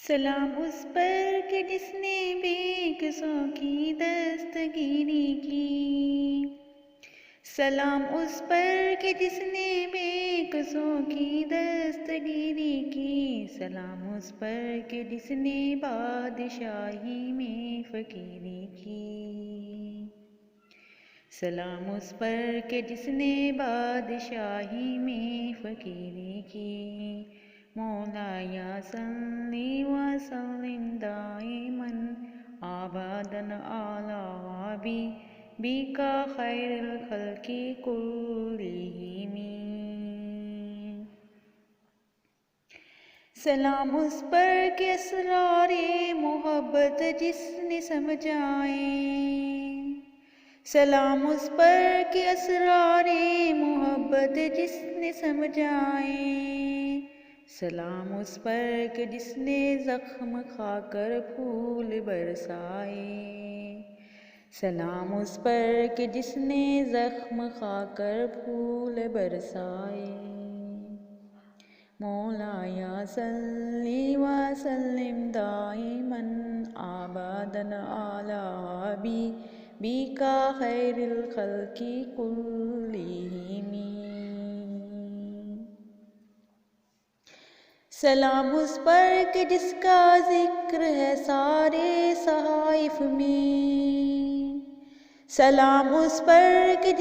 سلام اس پر کہ جس نے بے کسوں کی دستگیری کی، سلام اس پر کہ جس نے بے کسوں کی دستگیری کی، سلام اس پر کہ جس نے بادشاہی میں فقیری کی، سلام اس پر کہ جس نے بادشاہی میں فقیری کی۔ مولایا صلی وسلم دائما ابدا علی حبیبک خیر الخلق کلہم۔ سلام اس پر کہ اسرار محبت جس نے سمجھائیں، سلام اس پر کہ اسرار محبت جس نے سمجھائیں، سلام اس پر کہ جس نے زخم کھا کر پھول برسائے، سلام اس پر کہ جس نے زخم کھا کر پھول برسائے۔ مولایا صلی وسلم دائما ابدا علی حبیبک خیر الخلق کلہم۔ سلام اس پر کہ جس کا ذکر ہے سارے صحائف میں، سلام اس پر کہ جس